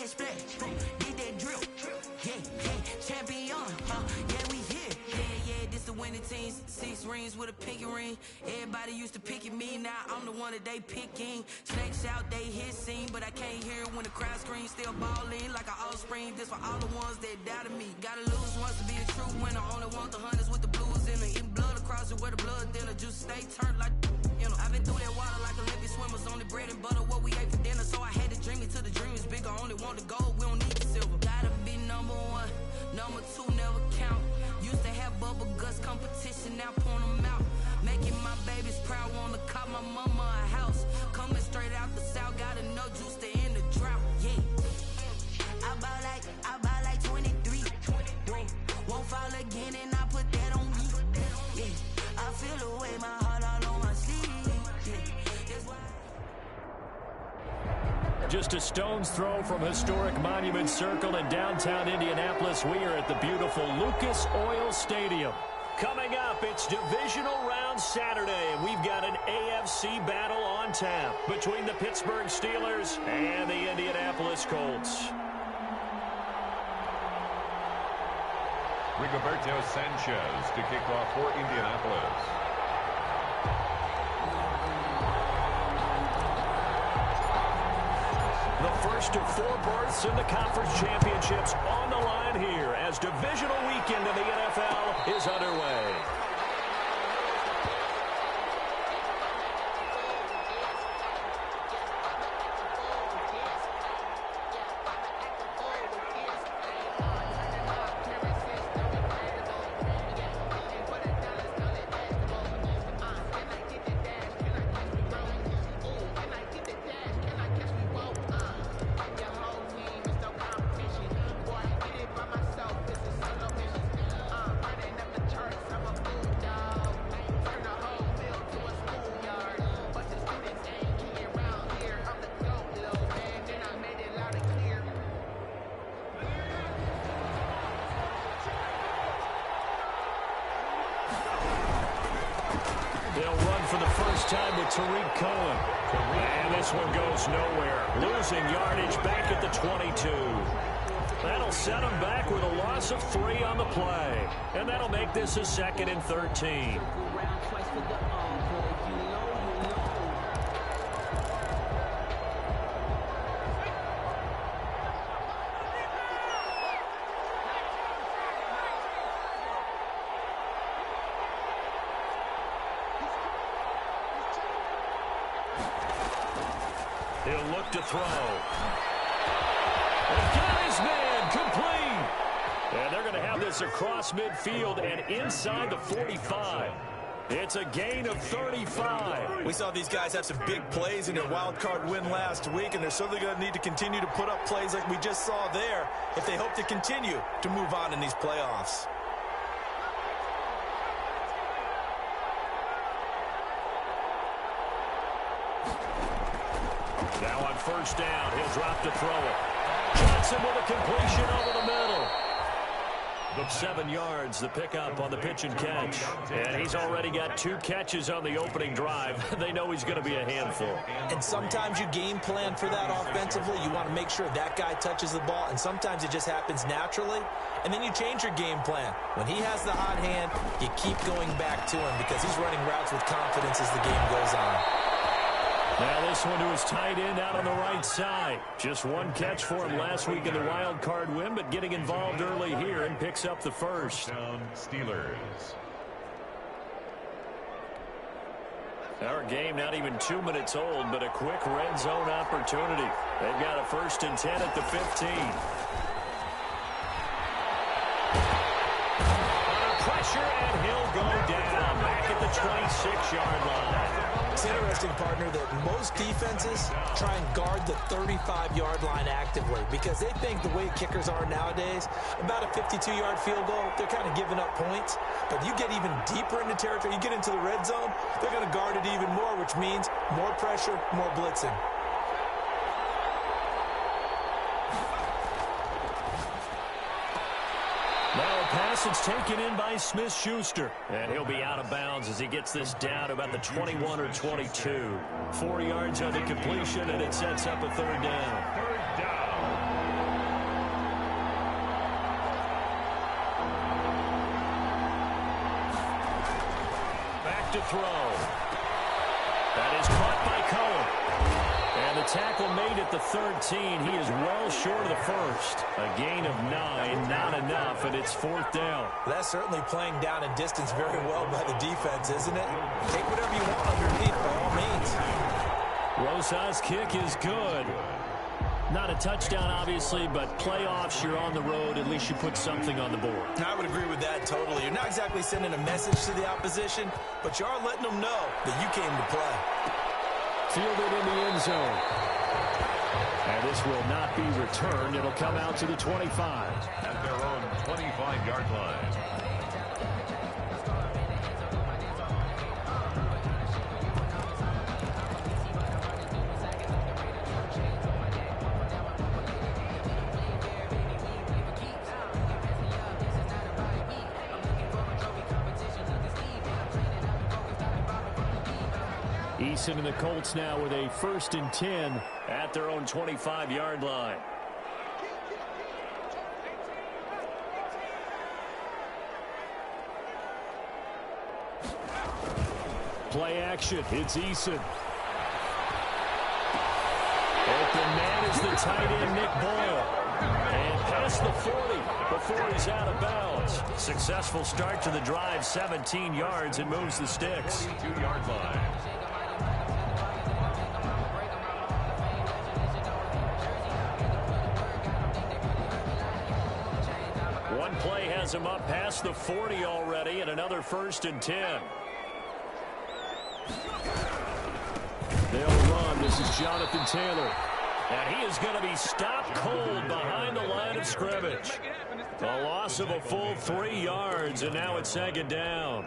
that splash, did that drip. Yeah, champion, yeah, we here. Yeah, this the winning teams. 6 rings with a pinky ring. Everybody used to pick at me, now I'm the one that they picking. Snakes out, they hit scene, but I can't hear it when the crowd screams. Still ballin' like an offspring. This for all the ones that doubted me. Gotta lose once to be a true winner. Only want the hunters with the blues in it. Eating blood across it where the blood thinner. Juice stay turned like, you know. I've been through that water like Olympic swimmers. Only bread and butter, what we ate for dinner. So I had to dream it till the dream is bigger. Only want the gold, we don't need the silver. Gotta be number 1, number 2 never count. Used to have bubble guts competition, now point them out. Making my babies proud, wanna call my mama a house. Coming straight out the south, gotta know juice to end the drought. Yeah, I bought like 23. Won't fall again, and I put that on me. Yeah, I feel the way, my heart all on my sleeve. Yeah, that's why. Just a stone's throw from historic Monument Circle in downtown Indianapolis. We are at the beautiful Lucas Oil Stadium. Coming up, it's divisional round Saturday, and we've got an AFC battle on tap between the Pittsburgh Steelers and the Indianapolis Colts. Rigoberto Sanchez to kick off for Indianapolis. The first of 4 berths in the conference championships on the line here as divisional weekend in the NFL is underway. Time with Tariq Cohen. And this one goes nowhere. Losing yardage back at the 22. That'll set him back with a loss of 3 on the play. And that'll make this a 2nd and 13. He'll look to throw. He's got his man complete. And they're going to have this across midfield and inside the 45. It's a gain of 35. We saw these guys have some big plays in their wild card win last week, and they're certainly going to need to continue to put up plays like we just saw there if they hope to continue to move on in these playoffs. Now on first down, he'll drop to throw it. Johnson with a completion over the middle. 7 yards, the pickup on the pitch and catch. And he's already got 2 catches on the opening drive. They know he's going to be a handful. And sometimes you game plan for that offensively. You want to make sure that guy touches the ball, and sometimes it just happens naturally. And then you change your game plan. When he has the hot hand, you keep going back to him because he's running routes with confidence as the game goes on. Now this one to his tight end out on the right side. Just 1 catch for him last week in the wild card win, but getting involved early here and picks up the first. Touchdown, Steelers. Our game not even 2 minutes old, but a quick red zone opportunity. They've got a 1st and 10 at the 15. Under pressure, and he'll go down back at the 26-yard line. It's interesting, partner, that most defenses try and guard the 35-yard line actively because they think the way kickers are nowadays, about a 52-yard field goal, they're kind of giving up points. But you get even deeper into territory, you get into the red zone, they're going to guard it even more, which means more pressure, more blitzing. Now a pass is taken in by Smith-Schuster. And he'll be out of bounds as he gets this down to about the 21 or 22. 4 yards on the completion, and it sets up a 3rd down. 3rd down. to throw. That is caught by Cohen. And the tackle made at the 13. He is well short of the first. A gain of 9, not enough, and it's fourth down. That's certainly playing down and distance very well by the defense, isn't it? Take whatever you want underneath, by all means. Rosa's kick is good. Not a touchdown, obviously, but playoffs, you're on the road. At least you put something on the board. I would agree with that totally. You're not exactly sending a message to the opposition, but you are letting them know that you came to play. Fielded in the end zone. And this will not be returned. It'll come out to the 25. At their own 25-yard line. Eason and the Colts now with a 1st and 10 at their own 25-yard line. Play action. It's Eason. Open man is the tight end, Nick Boyle. And past the 40 before he's out of bounds. Successful start to the drive, 17 yards, and moves the sticks. 42-yard line. One play has him up past the 40 already, and another 1st and 10. They'll run. This is Jonathan Taylor. And he is going to be stopped cold behind the line of scrimmage. A loss of a full 3 yards, and now it's 2nd down.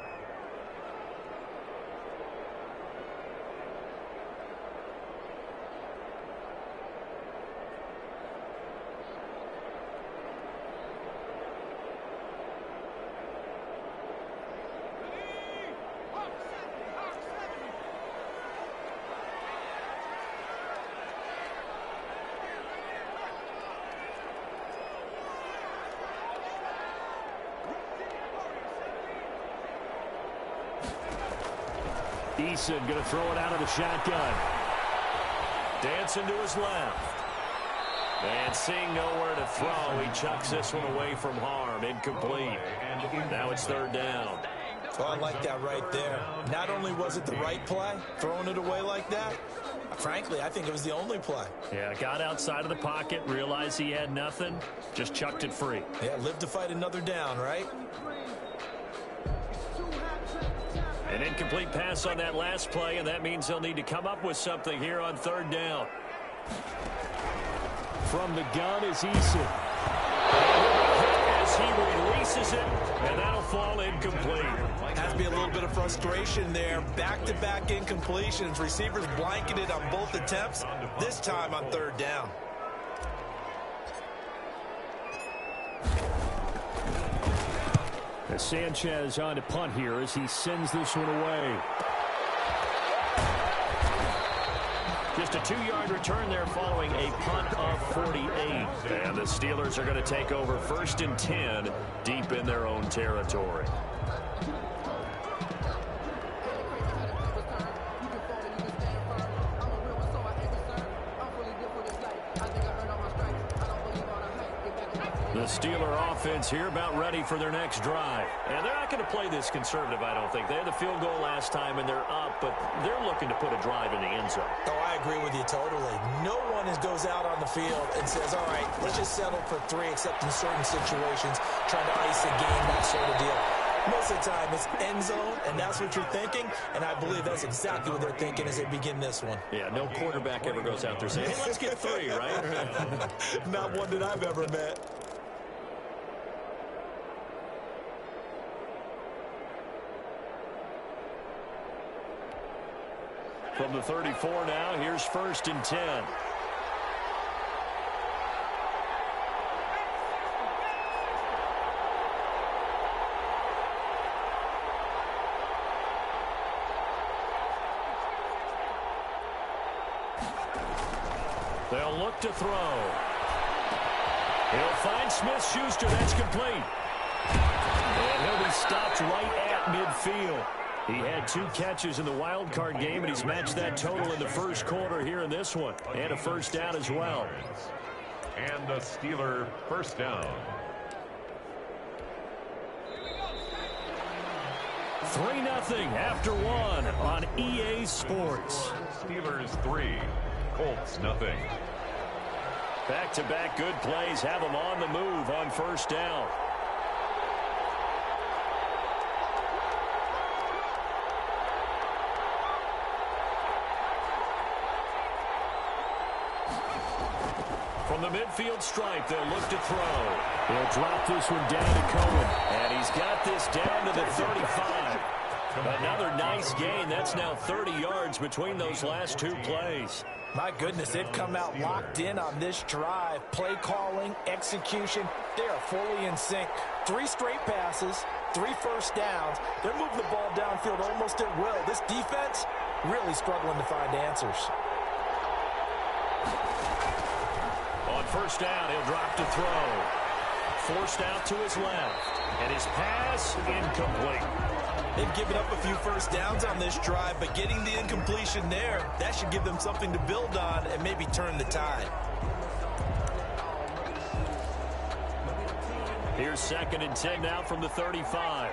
Eason going to throw it out of the shotgun. Dancing to his left. And seeing nowhere to throw, he chucks this one away from harm. Incomplete. Now it's 3rd down. Oh, I like that right there. Not only was it the right play, throwing it away like that, frankly, I think it was the only play. Yeah, got outside of the pocket, realized he had nothing, just chucked it free. Yeah, live to fight another down, right? An incomplete pass on that last play, and that means they'll need to come up with something here on 3rd down. From the gun is Eason. As he releases it, and that'll fall incomplete. Has to be a little bit of frustration there. Back-to-back incompletions. Receivers blanketed on both attempts, this time on 3rd down. As Sanchez on to punt here as he sends this one away. Just a 2-yard return there following a punt of 48. And the Steelers are going to take over 1st and 10 deep in their own territory. The Steeler offense here about ready for their next drive. And they're not going to play this conservative, I don't think. They had the field goal last time, and they're up, but they're looking to put a drive in the end zone. Oh, I agree with you totally. No one goes out on the field and says, all right, let's just settle for 3, except in certain situations, trying to ice a game, that sort of deal. Most of the time, it's end zone, and that's what you're thinking, and I believe that's exactly what they're thinking as they begin this one. Yeah, no quarterback ever goes out there saying, hey, let's get 3, right? Not one that I've ever met. From the 34 now, here's 1st and 10. They'll look to throw. He'll find Smith-Schuster. That's complete. And he'll be stopped right at midfield. He had 2 catches in the wild card game, and he's matched that total in the first quarter here in this one. And a first down as well. And the Steeler first down. 3-0 after 1 on EA Sports. Steelers 3, Colts 0. Back-to-back good plays have them on the move on first down. From the midfield stripe, they'll look to throw. He'll drop this one down to Cohen. And he's got this down to the 35. Another nice gain. That's now 30 yards between those last 2 plays. My goodness, they've come out locked in on this drive. Play calling, execution, they are fully in sync. 3 straight passes, 3 first downs. They're moving the ball downfield almost at will. This defense really struggling to find answers. On first down, he'll drop to throw. Forced out to his left. And his pass incomplete. They've given up a few first downs on this drive, but getting the incompletion there, that should give them something to build on and maybe turn the tide. Here's 2nd and 10 now from the 35.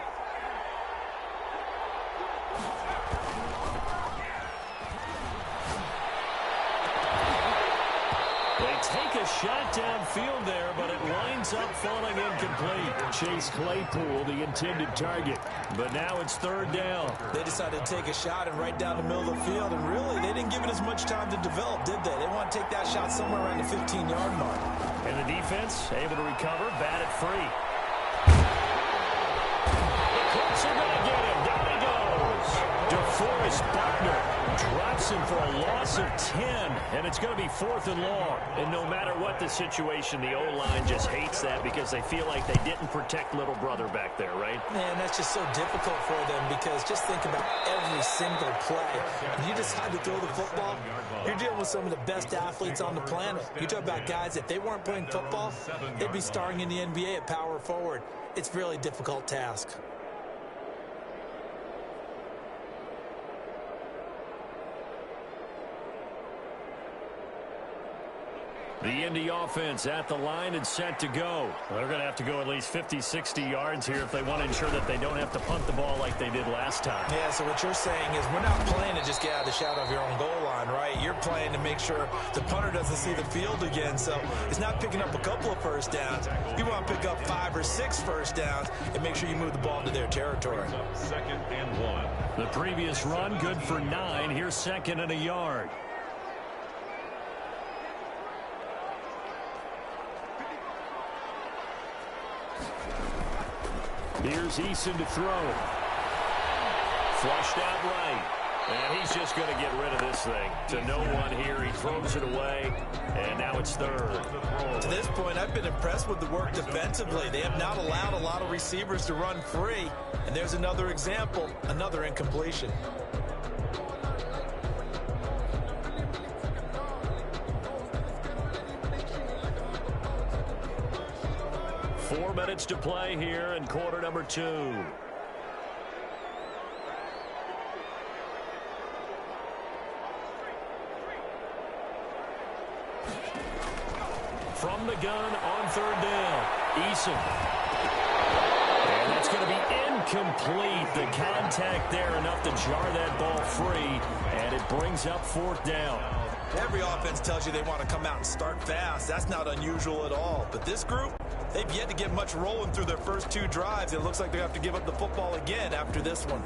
They take a shot downfield there, but it winds up falling incomplete. Chase Claypool, the intended target. But now it's 3rd down. They decided to take a shot and right down the middle of the field, and really, they didn't give it as much time to develop, did they? They want to take that shot somewhere around the 15-yard mark. And the defense able to recover, bat it free. The Colts are going to get him. Down he goes. DeForest Buckner drops him for a loss of 10, and it's going to be 4th and long. And no matter what the situation, the O-line just hates that because they feel like they didn't protect little brother back there, right? Man, that's just so difficult for them because just think about every single play. When you decide to throw the football, you're dealing with some of the best athletes on the planet. You talk about guys, if they weren't playing football, they'd be starring in the NBA at power forward. It's a really difficult task. The Indy offense at the line and set to go. Well, they're going to have to go at least 50, 60 yards here if they want to ensure that they don't have to punt the ball like they did last time. Yeah, so what you're saying is we're not playing to just get out of the shadow of your own goal line, right? You're playing to make sure the punter doesn't see the field again. So it's not picking up a couple of first downs. You want to pick up 5 or 6 first downs and make sure you move the ball into their territory. 2nd and 1. The previous run good for 9. Here's 2nd and a yard. Here's Eason to throw. Flushed out right. And he's just going to get rid of this thing. To no one here. He throws it away. And now it's 3rd. To this point, I've been impressed with the work defensively. They have not allowed a lot of receivers to run free. And there's another example, another incompletion. 4 minutes to play here in quarter number 2. From the gun on 3rd down, Eason. And that's going to be incomplete. The contact there enough to jar that ball free, and it brings up 4th down. Every offense tells you they want to come out and start fast. That's not unusual at all. But this group, they've yet to get much rolling through their first 2 drives. It looks like they have to give up the football again after this one.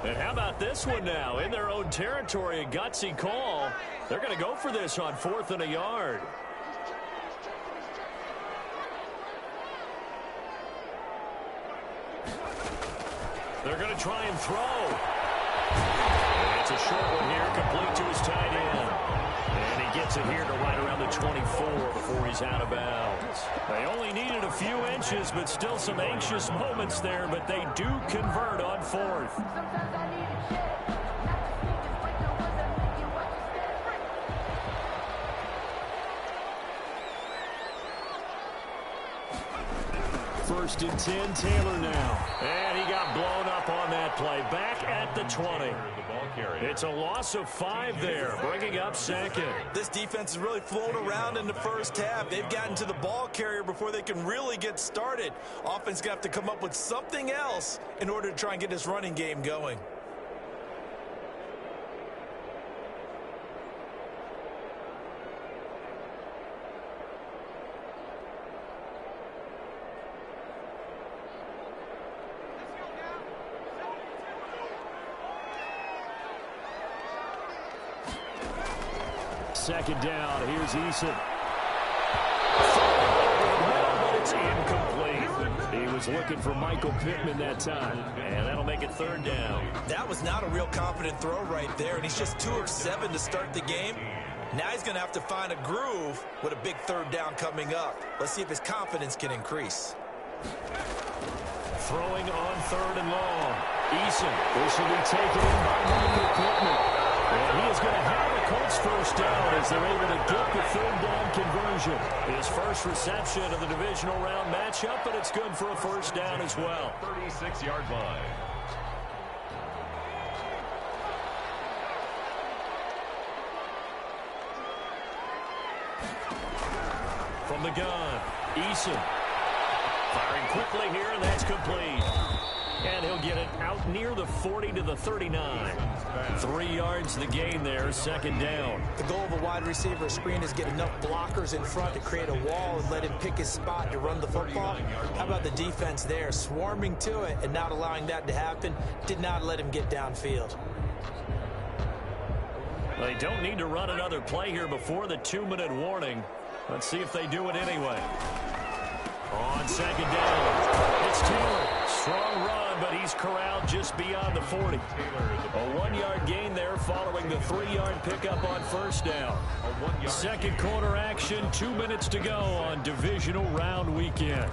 And how about this one now? In their own territory, a gutsy call. They're going to go for this on 4th and a yard. They're going to try and throw. And it's a short one here, complete to his tight end. And he gets it here to right around the 24 before he's out of bounds. They only needed a few inches, but still some anxious moments there, but they do convert on 4th. First and 10, Taylor now. And he got blown up on that play. Back at the 20. It's a loss of 5 there, bringing up second. This defense has really flown around in the first half. They've gotten to the ball carrier before they can really get started. Offense going to have to come up with something else in order to try and get this running game going. Second down, here's Eason. But it's incomplete. He was looking for Michael Pittman that time, and that'll make it third down. That was not a real confident throw right there, and he's just 2 of 7 to start the game. Now he's going to have to find a groove with a big third down coming up. Let's see if his confidence can increase. Throwing on third and long. Eason, this will be taken in by Michael Pittman. And he is going to have a Colts first down as they're able to get the third down conversion. His first reception of the divisional round matchup, but it's good for a first down as well. 36-yard line. From the gun, Eason. Firing quickly here, and that's complete. And he'll get it out near the 40 to the 39. 3 yards the gain there, second down. The goal of a wide receiver screen is get enough blockers in front to create a wall and let him pick his spot to run the football. How about the defense there, swarming to it and not allowing that to happen? Did not let him get downfield. They don't need to run another play here before the 2-minute warning. Let's see if they do it anyway. On second down, it's Taylor. Strong run, but he's corralled just beyond the 40. A 1-yard gain there following the 3-yard pickup on first down. Second quarter action, 2 minutes to go on divisional round weekend.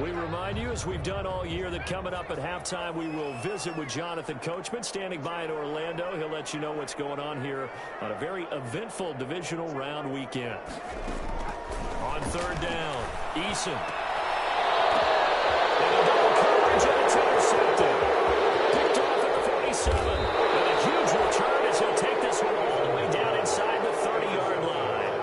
We remind you, as we've done all year, that coming up at halftime, we will visit with Jonathan Coachman, standing by in Orlando. He'll let you know what's going on here on a very eventful divisional round weekend. On third down, Eason. And a double coverage, and it's intercepted. Picked off at the 47. And a huge return as he'll take this one all the way down inside the 30-yard line.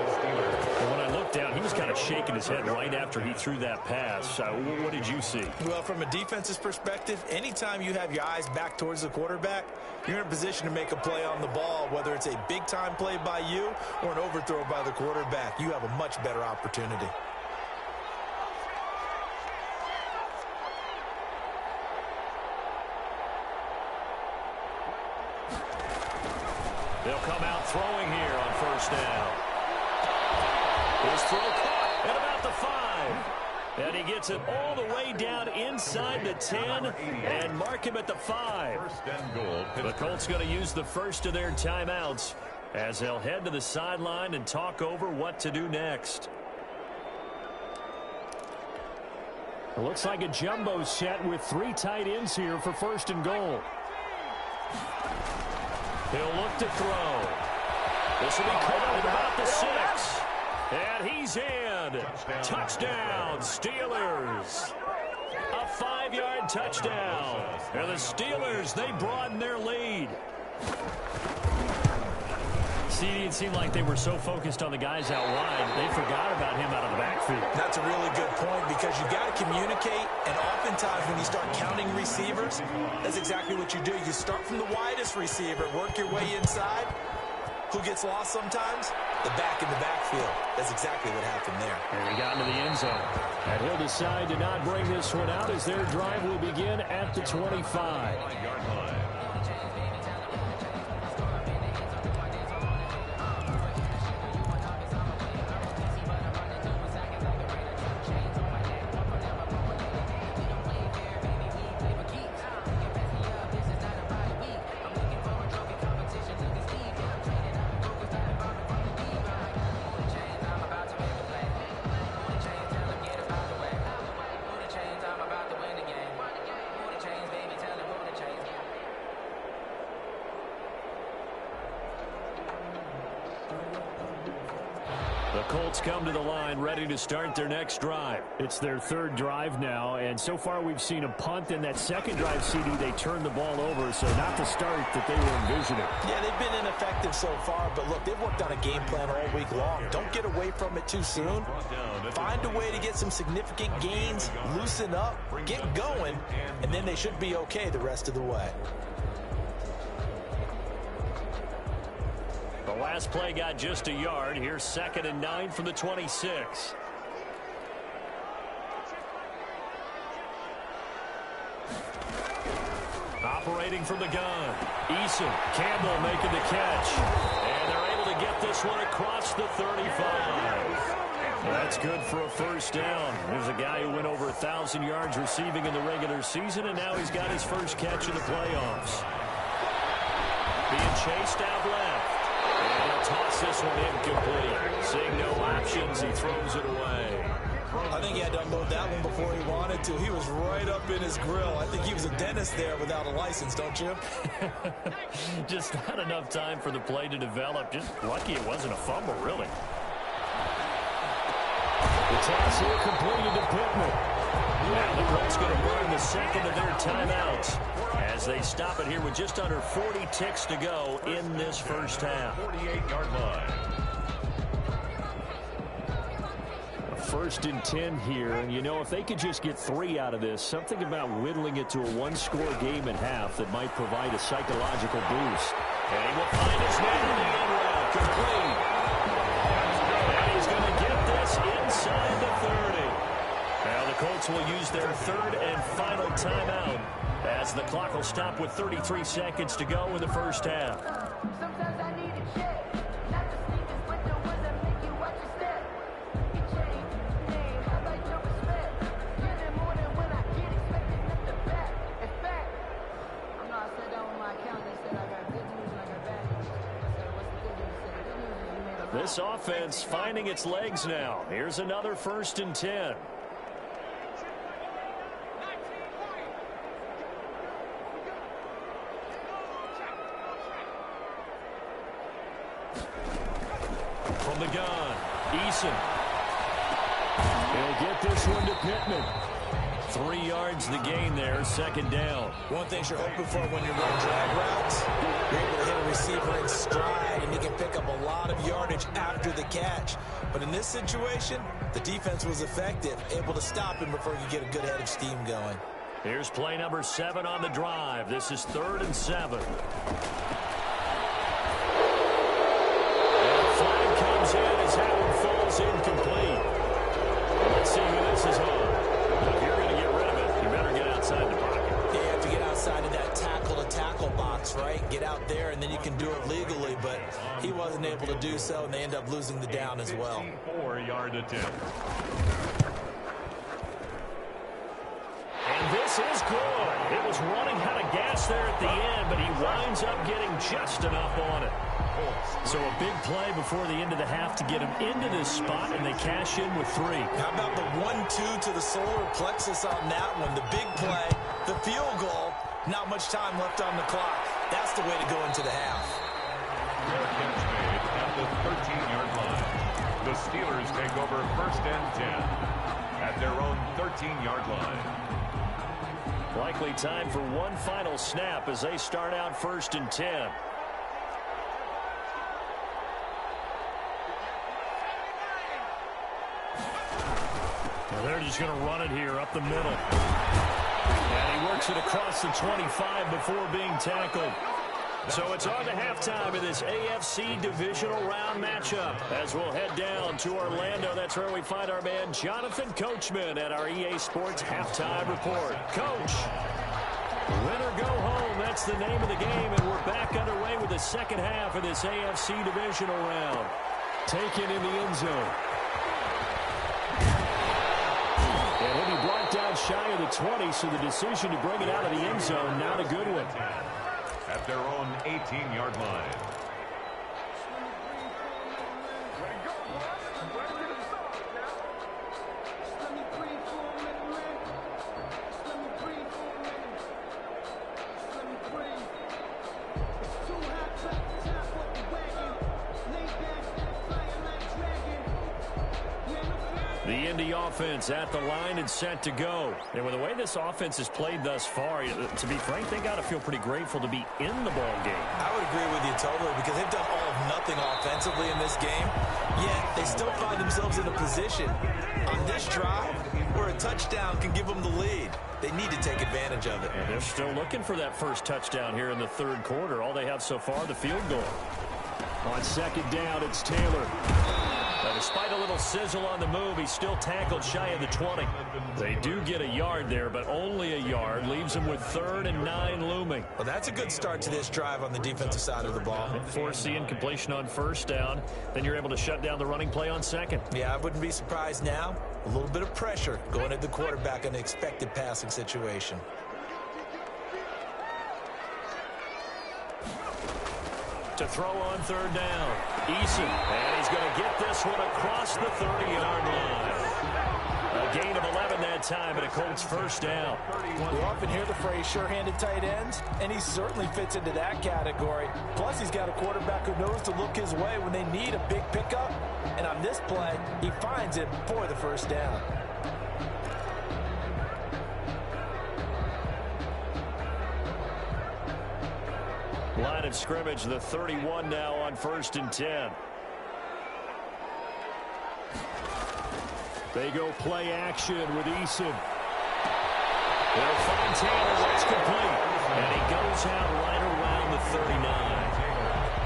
When I looked down, he was kind of shaking his head right after he threw that pass. What did you see? Well, from a defense's perspective, anytime you have your eyes back towards the quarterback, you're in a position to make a play on the ball, whether it's a big-time play by you or an overthrow by the quarterback. You have a much better opportunity. They'll come out throwing here on first down. His throw caught at about the 5. And he gets it all the way down inside the 10 and mark him at the 5. First and goal. The Colts going to use the first of their timeouts as they'll head to the sideline and talk over what to do next. It looks like a jumbo set with 3 tight ends here for first and goal. He'll look to throw. This will be caught at about the 6. And he's in. Touchdown, Steelers. A 5-yard touchdown. And the Steelers, they broaden their lead. See, it seemed like they were so focused on the guys out wide, they forgot about him out of the backfield. That's a really good point because you got to communicate, and oftentimes when you start counting receivers, that's exactly what you do. You start from the widest receiver, work your way inside. Who gets lost sometimes? The back in the backfield. That's exactly what happened there. And he got into the end zone. And he'll decide to not bring this one out as their drive will begin at the 25. The Colts come to the line ready to start their next drive. It's their third drive now, and so far we've seen a punt. In that second drive, CD, they turned the ball over, so not the start that they were envisioning. Yeah, they've been ineffective so far, but look, they've worked on a game plan all week long. Don't get away from it too soon. Find a way to get some significant gains, loosen up, get going, and then they should be okay the rest of the way. The last play got just a yard. Here's 2nd and 9 from the 26. Operating from the gun. Eason, Campbell making the catch. And they're able to get this one across the 35. That's good for a first down. There's a guy who went over 1,000 yards receiving in the regular season, and now he's got his first catch in the playoffs. Being chased out left. And he'll toss this one incomplete. Seeing no options, he throws it away. I think he had to unload that one before he wanted to. He was right up in his grill. I think he was a dentist there without a license, don't you? Just not enough time for the play to develop. Just lucky it wasn't a fumble, really. The toss here completed to Pittman. Now the Colts going to burn the second of their timeouts as they stop it here with just under 40 ticks to go in this first half. 48-yard line. A 1st and 10 here, and you know, if they could just get 3 out of this, something about whittling it to a one-score game at half that might provide a psychological boost. And he will find his man in the end route, complete. And he's going to get this inside the 30. Now the Colts will use their 3rd and final timeout as the clock will stop with 33 seconds to go in the first half. Sometimes I need a check. Not the sneakers, but the ones that make you watch your step. You change your name, I like your respect. Getting more than when I get expected at the back. In fact, I know I said that on my account. They said I got good news and I got bad news. I said, what's the good news? They said, the good news is you made a lot. This offense finding its legs now. Here's another 1st and 10. From the gun, Eason. He'll get this one to Pittman. 3 yards the gain there, 2nd down. One thing you're hoping for when you're running drag routes, you're able to hit a receiver in stride, and he can pick up a lot of yardage after the catch. But in this situation, the defense was effective, able to stop him before he could get a good head of steam going. Here's play number 7 on the drive. This is 3rd and 7. Comes in as that one falls incomplete. Let's see who this is on. If you're going to get rid of it, you better get outside the pocket. Yeah, you have to get outside of that tackle-to-tackle box, right? Get out there, and then you can do it legally, but he wasn't able to do so, and they end up losing the down as well. 4-yard attempt. And this is good. It was running out of gas there at the end, but he winds up getting just enough on it. So a big play before the end of the half to get him into this spot, and they cash in with 3. How about the 1-2 to the solar plexus on that one? The big play, the field goal, not much time left on the clock. That's the way to go into the half. Catch made at the 13-yard line. The Steelers take over 1st and 10 at their own 13-yard line. Likely time for one final snap as they start out 1st and 10. They're just going to run it here up the middle. And he works it across the 25 before being tackled. So it's on to halftime of this AFC divisional round matchup as we'll head down to Orlando. That's where we find our man Jonathan Coachman at our EA Sports Halftime Report. Coach, win or go home, that's the name of the game, and we're back underway with the second half of this AFC divisional round. Taken in the end zone. And he'll be blocked out shy of the 20, so the decision to bring it out of the end zone, not a good one. At their own 18-yard line. The Indy offense at the line and set to go. And with the way this offense has played thus far, to be frank, they got to feel pretty grateful to be in the ball game. I would agree with you totally because they've done all of nothing offensively in this game, yet they still find themselves in a position on this drive where a touchdown can give them the lead. They need to take advantage of it. And they're still looking for that first touchdown here in the third quarter. All they have so far, the field goal. On second down, it's Taylor. Now, despite a little sizzle on the move, he's still tackled shy of the 20. They do get a yard there, but only a yard. Leaves them with 3rd and 9 looming. Well, that's a good start to this drive on the defensive side of the ball. Force the incompletion on first down. Then you're able to shut down the running play on second. Yeah, I wouldn't be surprised now. A little bit of pressure going at the quarterback in an expected passing situation. To throw on third down. Eason, and he's going to get this one across the 30-yard line. A gain of 11 that time, and a Colts first down. We often hear the phrase sure-handed tight ends, and he certainly fits into that category. Plus, he's got a quarterback who knows to look his way when they need a big pickup. And on this play, he finds it for the first down. Line of scrimmage, the 31 now on 1st and 10. They go play action with Eason. They'll find Taylor. That's complete. And he goes out right around the 39.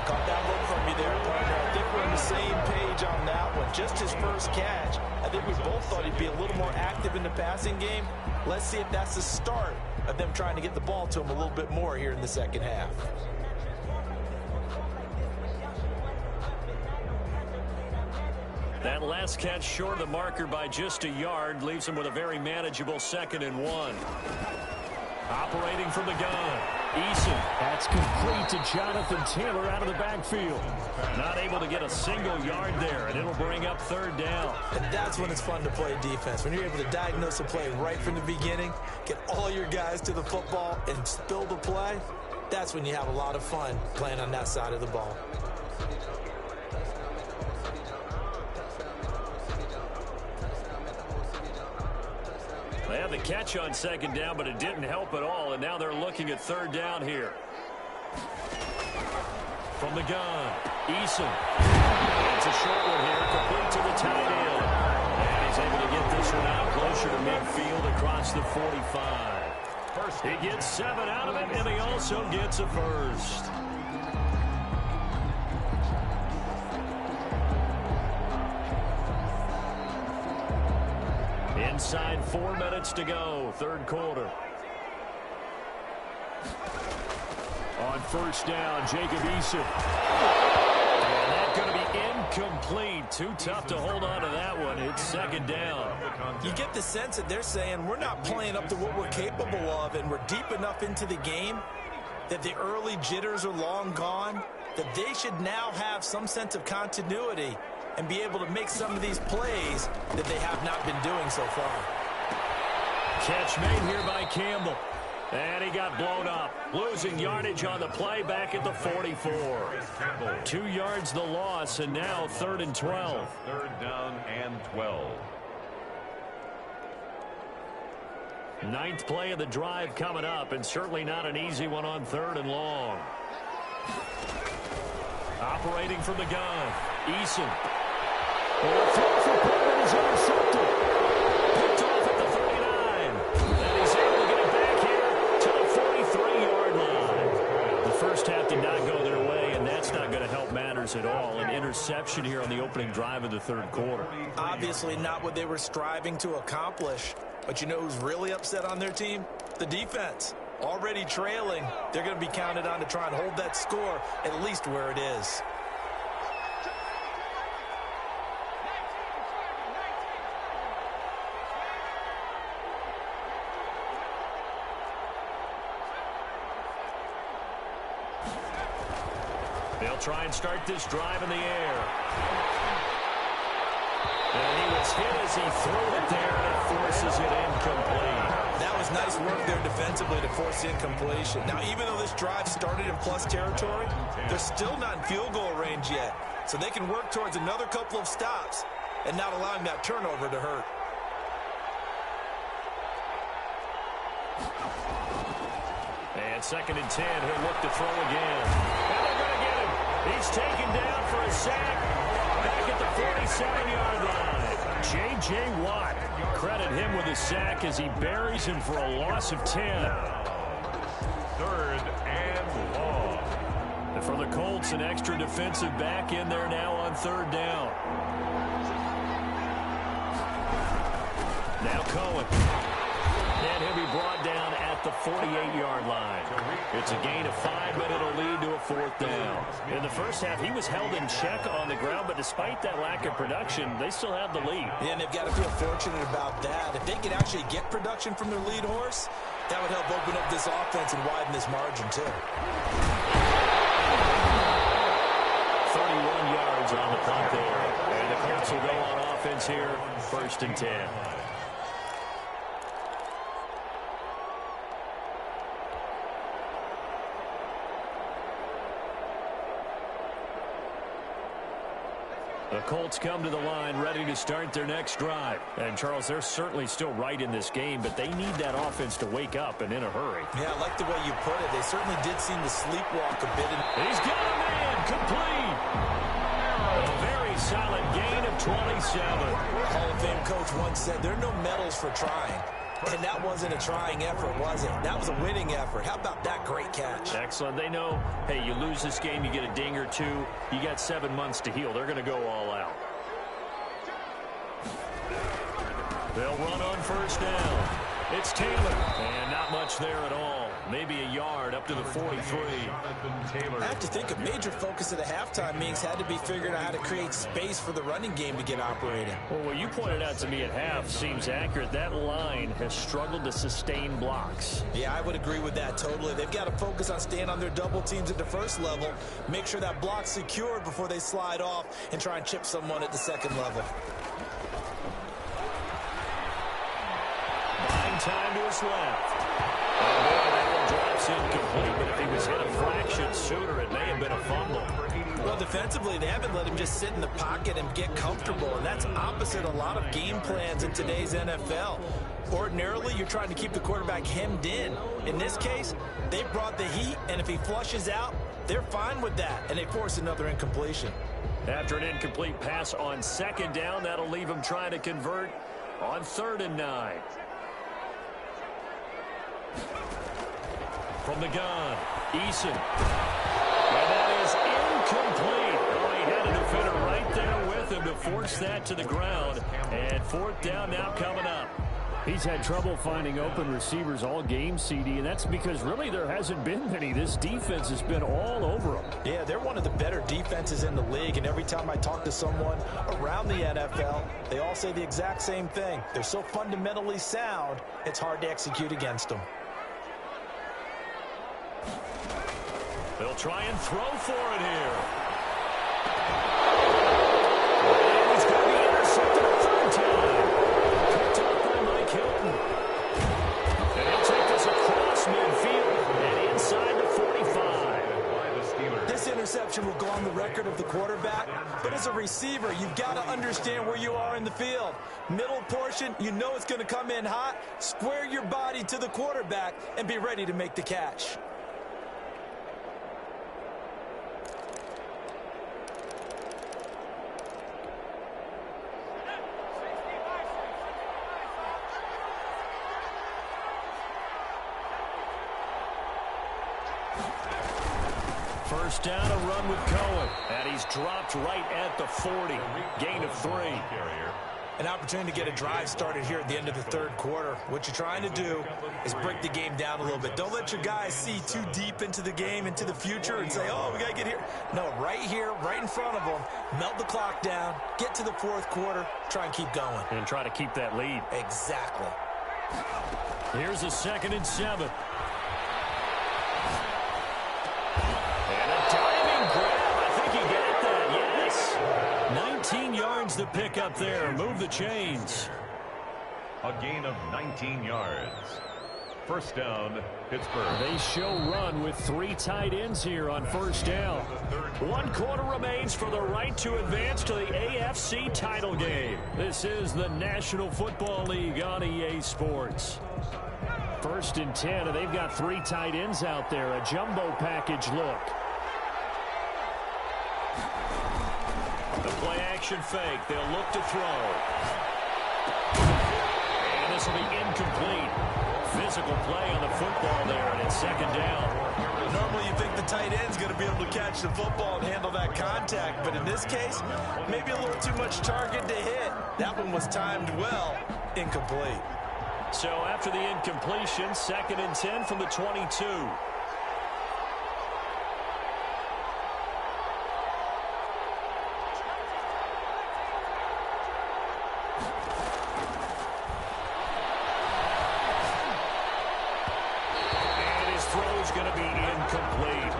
Caught that look from you there, partner. I think we're on the same page on that one. Just his first catch. I think we both thought he'd be a little more active in the passing game. Let's see if that's the start of them trying to get the ball to him a little bit more here in the second half. That last catch short of the marker by just a yard leaves him with a very manageable 2nd and 1. Operating from the gun. Eason. That's complete to Jonathan Taylor out of the backfield. Not able to get a single yard there, and it'll bring up 3rd down. And that's when it's fun to play defense. When you're able to diagnose a play right from the beginning, get all your guys to the football, and spill the play, that's when you have a lot of fun playing on that side of the ball. They had the catch on 2nd down, but it didn't help at all, and now they're looking at 3rd down here. From the gun, Eason. It's a short one here, complete to the tight end. And he's able to get this one out closer to midfield across the 45. He gets 7 out of it, and he also gets a first. Inside 4 minutes to go, 3rd quarter. On 1st down, Jacob Eason. And that's going to be incomplete. Too tough to hold on to that one. It's 2nd down. You get the sense that they're saying we're not playing up to what we're capable of, and we're deep enough into the game that the early jitters are long gone, that they should now have some sense of continuity and be able to make some of these plays that they have not been doing so far. Catch made here by Campbell. And he got blown up. Losing yardage on the play back at the 44. 2 yards the loss, and now 3rd and 12. 3rd down and 12. 9th play of the drive coming up, and certainly not an easy one on 3rd and long. Operating from the gun, Eason. The throw for Portland is intercepted. Picked off at the 39. And he's able to get it back here to the 43-yard line. The first half did not go their way, and that's not going to help matters at all. An interception here on the opening drive of the 3rd quarter. Obviously not what they were striving to accomplish. But you know who's really upset on their team? The defense. Already trailing, they're going to be counted on to try and hold that score at least where it is. They'll try and start this drive in the air. And he was hit as he threw it there, and it forces it incomplete. That was nice work there defensively to force the incompletion. Now, even though this drive started in plus territory, they're still not in field goal range yet. So they can work towards another couple of stops and not allowing that turnover to hurt. And 2nd and 10, he'll look to throw again. And they're going to get him. He's taken down for a sack back at the 47-yard line. J.J. Watt, credit him with a sack as he buries him for a loss of 10. 3rd and long. And for the Colts, an extra defensive back in there now on 3rd down. Now Cohen. And he'll be brought down at the 48-yard line. It's a gain of 5, but it'll lead to a 4th down. In the first half, he was held in check on the ground, but despite that lack of production, they still have the lead. Yeah, and they've got to feel fortunate about that. If they could actually get production from their lead horse, that would help open up this offense and widen this margin, too. 31 yards on the punt there. And the Colts will go on offense here, 1st and 10. The Colts come to the line ready to start their next drive. And, Charles, they're certainly still right in this game, but they need that offense to wake up and in a hurry. Yeah, I like the way you put it. They certainly did seem to sleepwalk a bit. He's got a man complete. A very solid gain of 27. Hall of Fame coach once said, there are no medals for trying. And that wasn't a trying effort, was it? That was a winning effort. How about that great catch? Excellent. They know, hey, you lose this game, you get a ding or two. You got 7 months to heal. They're going to go all out. They'll run on 1st down. It's Taylor. And not much there at all. Maybe a yard up to the 43. I have to think a major focus at the halftime meetings had to be figuring out how to create space for the running game to get operating. Well, what you pointed out to me at half seems accurate. That line has struggled to sustain blocks. Yeah, I would agree with that totally. They've got to focus on staying on their double teams at the 1st level, make sure that block's secured before they slide off and try and chip someone at the 2nd level. Buying time to his left. That one drops incomplete, but if he was hit a fraction sooner, it may have been a fumble. Well, defensively, they haven't let him just sit in the pocket and get comfortable, and that's opposite a lot of game plans in today's NFL. Ordinarily, you're trying to keep the quarterback hemmed in. In this case, they brought the heat, and if he flushes out, they're fine with that, and they force another incompletion. After an incomplete pass on 2nd down, that'll leave him trying to convert on 3rd and 9. From the gun, Eason. And that is incomplete. Oh, he had a defender right there with him to force that to the ground. And 4th down now coming up. He's had trouble finding open receivers all game, CD, and that's because really there hasn't been many. This defense has been all over them. Yeah, they're one of the better defenses in the league, and every time I talk to someone around the NFL, they all say the exact same thing. They're so fundamentally sound, it's hard to execute against them. They'll try and throw for it here. And he's going to be intercepted a 3rd time. Picked up by Mike Hilton. And he'll take this across midfield and inside the 45. This interception will go on the record of the quarterback, but as a receiver, you've got to understand where you are in the field. Middle portion, you know it's going to come in hot. Square your body to the quarterback and be ready to make the catch. First down, a run with Cohen. And he's dropped right at the 40. Gain of 3. An opportunity to get a drive started here at the end of the 3rd quarter. What you're trying to do is break the game down a little bit. Don't let your guys see too deep into the game, into the future, and say, oh, we got to get here. No, right here, right in front of them, melt the clock down, get to the 4th quarter, try and keep going. And try to keep that lead. Exactly. Here's a 2nd and 7. And a diving grab. I think he got that, yes. 19 yards to pick up there. Move the chains. A gain of 19 yards. first down, Pittsburgh. They show run with 3 tight ends here on first down. 1 quarter remains for the right to advance to the AFC title game. This is the National Football League on EA Sports. First and 10, and they've got 3 tight ends out there. A jumbo package look. The play action fake. They'll look to throw. And this will be incomplete. Physical play on the football there, and it's second down. Normally you think the tight end's going to be able to catch the football and handle that contact, but in this case, maybe a little too much target to hit. That one was timed well. Incomplete. So after the incompletion, second and 10 from the 22. Going to be incomplete.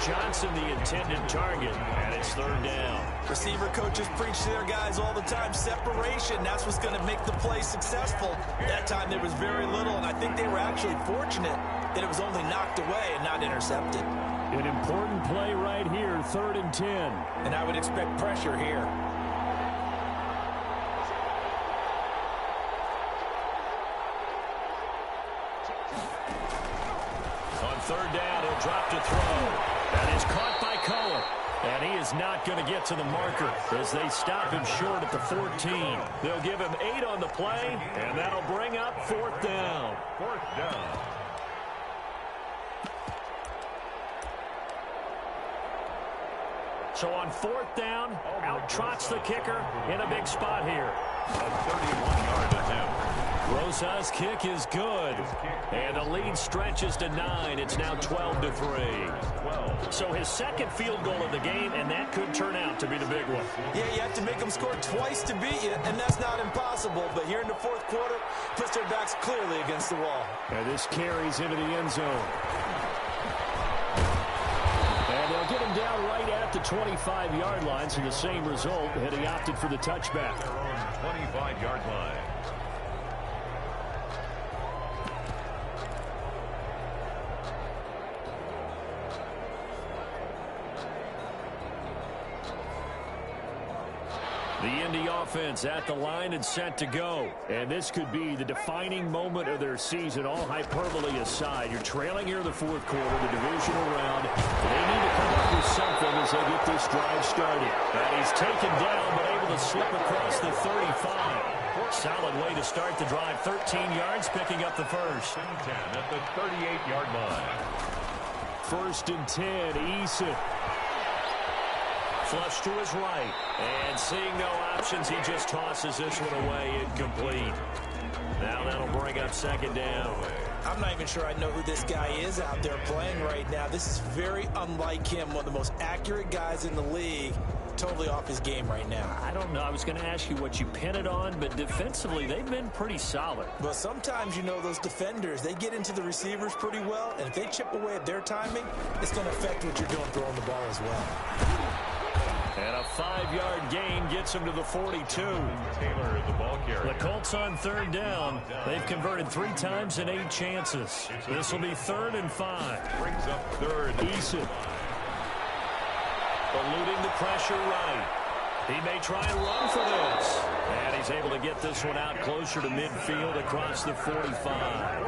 Johnson, the intended target, and it's third down. Receiver coaches preach to their guys all the time. Separation, that's what's going to make the play successful. That time there was very little, and I think they were actually fortunate that it was only knocked away and not intercepted. An important play right here, third and 10. And I would expect pressure here. Third down, he'll drop to throw. That is caught by Cohen. And he is not going to get to the marker as they stop him short at the 14. They'll give him 8 on the play, and that'll bring up fourth down. Fourth down. So on fourth down, out trots the kicker in a big spot here. A 31-yard attempt. Rosa's kick is good. And the lead stretches to 9. It's now 12-3. So his second field goal of the game, and that could turn out to be the big one. Yeah, you have to make them score twice to beat you, and that's not impossible. But here in the fourth quarter, puts their backs clearly against the wall. And this carries into the end zone. And they'll get him down right at the 25-yard line, so the same result, and he opted for the touchback. Their own 25-yard line. The Indy offense at the line and set to go. And this could be the defining moment of their season, all hyperbole aside. You're trailing here in the fourth quarter, the divisional round. They need to come up with something as they get this drive started. And he's taken down, but able to slip across the 35. Solid way to start the drive. 13 yards, picking up the first. 10 at the 38-yard line. First and 10, Eason. Flush to his right, and seeing no options, he just tosses this one away, incomplete. Now that'll bring up second down. I'm not even sure I know who this guy is out there playing right now. This is very unlike him, one of the most accurate guys in the league. Totally off his game right now. I don't know. I was going to ask you what you pin it on, but defensively, they've been pretty solid. But sometimes, you know, those defenders, they get into the receivers pretty well, and if they chip away at their timing, it's going to affect what you're doing throwing the ball as well. And a 5-yard gain gets him to the 42. Taylor, the ball carrier. The Colts on third down. They've converted 3 times in 8 chances. This will be third and 5. Brings up third. Eason. Eluding the pressure right. He may try and run for this. And he's able to get this one out closer to midfield across the 45.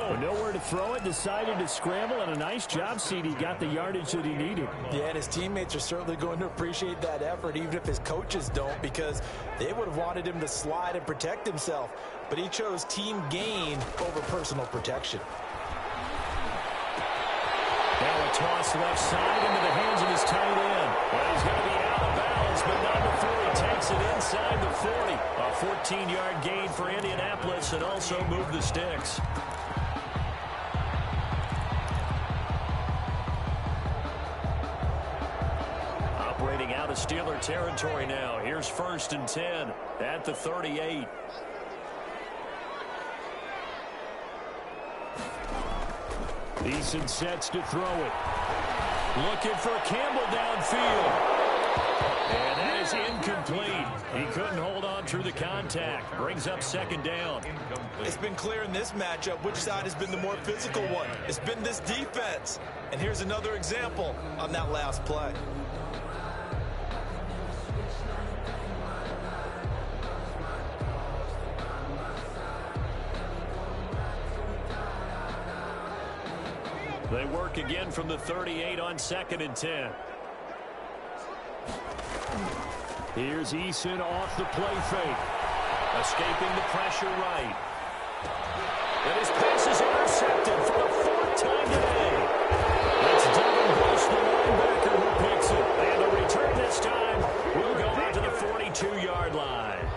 With nowhere to throw it, decided to scramble, and a nice job, CD. Got the yardage that he needed. Yeah, and his teammates are certainly going to appreciate that effort, even if his coaches don't, because they would have wanted him to slide and protect himself. But he chose team gain over personal protection. Now a toss left side into the hands of his tight end. Well, he's going to be out of bounds, but not before he takes it inside the 40. A 14-yard gain for Indianapolis, and also moved the sticks. Operating out of Steeler territory now. Here's first and 10 at the 38. Eason sets to throw it. Looking for Campbell downfield. And that is incomplete. He couldn't hold on down through the contact. Brings up second down. It's been clear in this matchup which side has been the more physical one. It's been this defense. And here's another example on that last play. They work again from the 38 on 2nd and 10. Here's Eason off the play fake. Escaping the pressure right. And his pass is intercepted for the 4th time today. It's Devin Bush, the linebacker, who picks it. And the return this time will go out to the 42-yard line.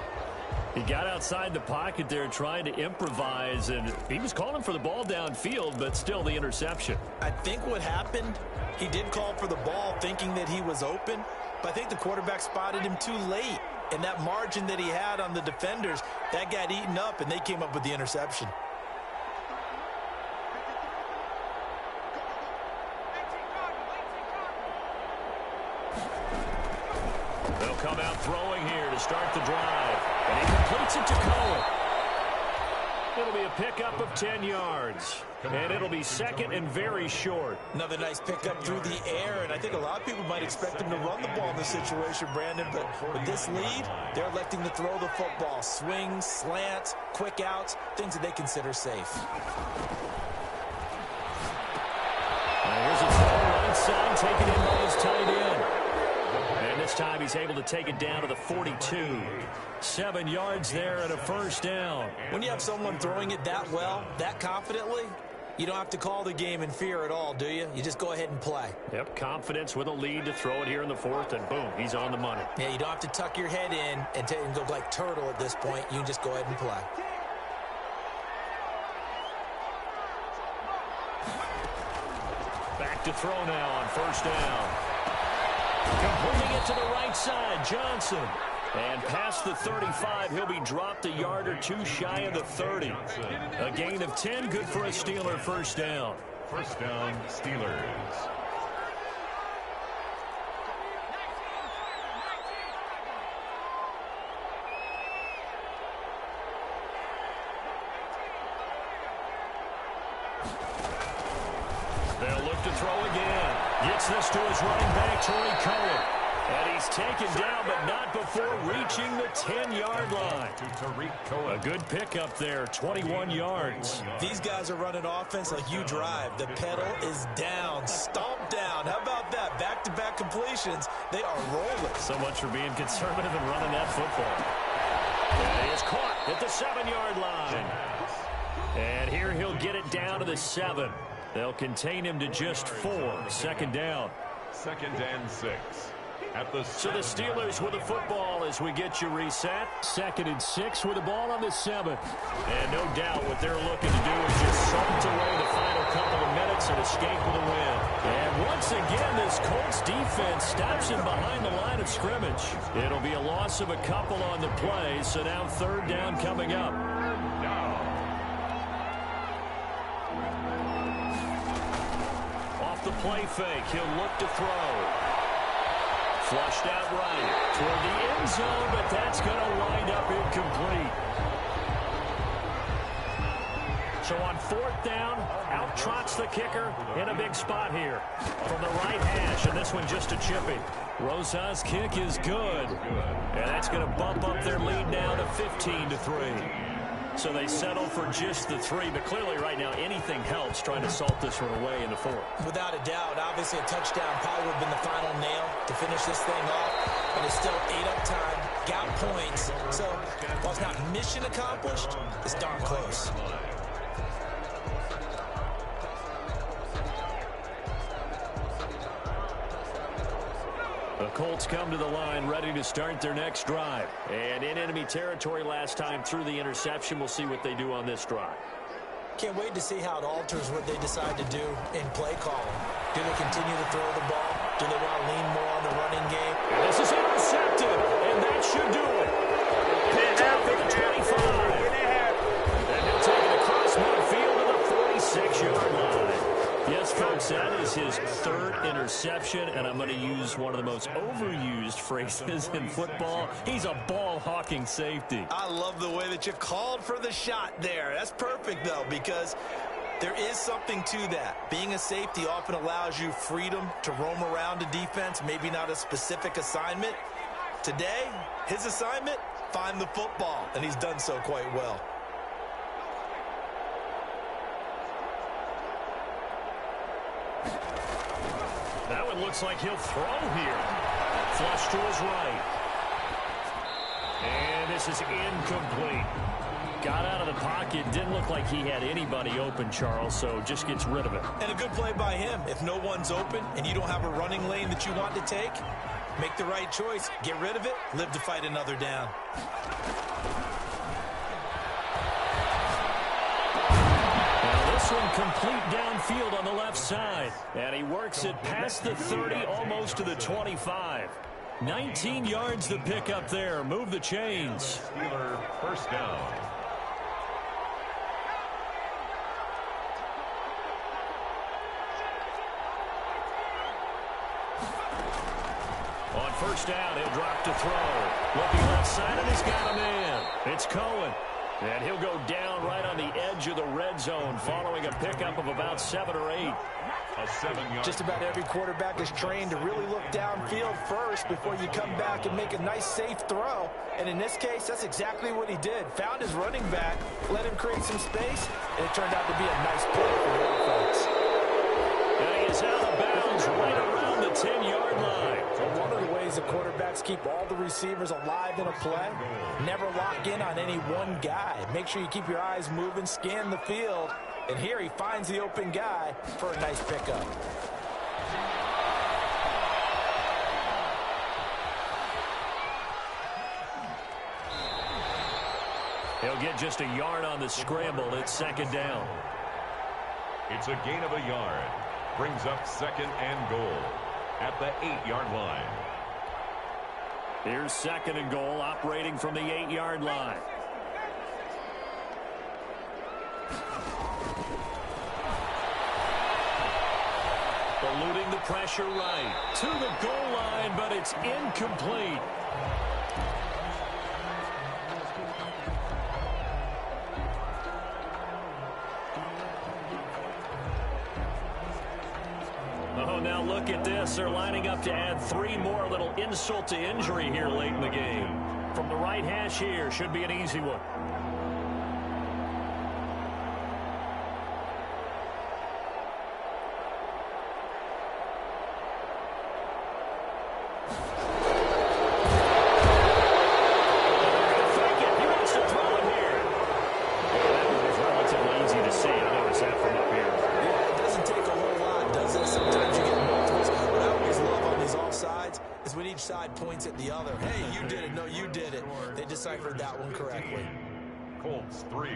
He got outside the pocket there trying to improvise, and he was calling for the ball downfield, but still the interception. I think what happened, he did call for the ball thinking that he was open, but I think the quarterback spotted him too late. And that margin that he had on the defenders, that got eaten up, and they came up with the interception. They'll come out throwing here to start the drive. And he completes it to Cohen. It'll be a pickup of 10 yards. And it'll be 2nd and very short. Another nice pickup through the air, and I think a lot of people might expect him to run the ball in this situation, Brandon, but with this lead, they're electing to throw the football. Swings, slants, quick outs, things that they consider safe. Here's a throw right side, taken in by his tight end. And this time he's able to take it down to the 42. 7 yards there and a first down. When you have someone throwing it that well, that confidently, you don't have to call the game in fear at all, do you? You just go ahead and play. Yep, confidence with a lead to throw it here in the 4th, and boom, he's on the money. Yeah, you don't have to tuck your head in and go like turtle at this point. You can just go ahead and play. Back to throw now on first down. Completing it to the right side, Johnson. And past the 35, he'll be dropped a yard or two shy of the 30. A gain of 10, good for a Steeler first down. First down, Steelers. They'll look to throw again. Gets this to his running back, Tory Cohen. And he's taken down, but not before reaching the 10-yard line. A good pickup there, 21 yards. These guys are running offense like you drive. The pedal is down, stomp down. How about that? Back-to-back completions. They are rolling. So much for being conservative and running that football. And he is caught at the 7-yard line. And here he'll get it down to the 7. They'll contain him to just 4. Second down. 2nd and 6. So the Steelers with the football as we get you reset. 2nd and 6 with the ball on the 7th. And no doubt what they're looking to do is just salt away the final couple of minutes and escape with a win. And once again, this Colts defense stops him behind the line of scrimmage. It'll be a loss of a couple on the play, so now 3rd down coming up. Off the play fake, he'll look to throw. Flushed out right toward the end zone, but that's going to wind up incomplete. So on 4th down, out trots the kicker in a big spot here from the right hash, and this one just a chippy. Rosa's kick is good, and that's going to bump up their lead now to 15-3. So they settle for just the 3, but clearly right now anything helps trying to salt this one away in the 4th. Without a doubt, obviously a touchdown probably would have been the final nail to finish this thing off, but it's still 8 up time, got points. So while it's not mission accomplished, it's darn close. The Colts come to the line ready to start their next drive. And in enemy territory last time through the interception. We'll see what they do on this drive. Can't wait to see how it alters what they decide to do in play calling. Do they continue to throw the ball? Do they want to lean more on the running game? And this is intercepted, and that should do it. Picked up at the 25. And he'll take it across midfield to the 46-yard line. Yes, folks, that is his 3rd interception. interception, and I'm going to use one of the most overused phrases in football. He's a ball-hawking safety. I love the way that you called for the shot there. That's perfect, though, because there is something to that. Being a safety often allows you freedom to roam around a defense, maybe not a specific assignment. Today, his assignment, find the football, and he's done so quite well. That one looks like he'll throw here. Flush to his right. And this is incomplete. Got out of the pocket. Didn't look like he had anybody open, Charles, so just gets rid of it. And a good play by him. If no one's open and you don't have a running lane that you want to take, make the right choice. Get rid of it. Live to fight another down. This one complete downfield on the left side. And he works it past the 30, almost to the 25. 19 yards to pick up there. Move the chains. Steeler first down. On first down, he'll drop to throw. Looking left side, and he's got a man. It's Cohen. And he'll go down right on the edge of the red zone following a pickup of about 7 or 8. A 7-yard. Just about every quarterback is trained to really look downfield first before you come back and make a nice, safe throw. And in this case, that's exactly what he did. Found his running back, let him create some space, and it turned out to be a nice play for the offense. And he is out of bounds right around the 10-yard line. So one of the ways the quarterbacks keep all the receivers alive in a play, never lock in on any one guy. Make sure you keep your eyes moving, scan the field, and here he finds the open guy for a nice pickup. He'll get just a yard on the scramble. It's second down. It's a gain of a yard. Brings up second and goal at the 8-yard line. Here's second and goal, operating from the 8-yard line. Eluding the pressure right to the goal line, but it's incomplete. Oh, now look at this. They're lining up to add 3 more. A little insult to injury here late in the game. From the right hash here, should be an easy one. Side points at the other. Hey, you did it. No, you did it. They deciphered that one correctly. Colts 3,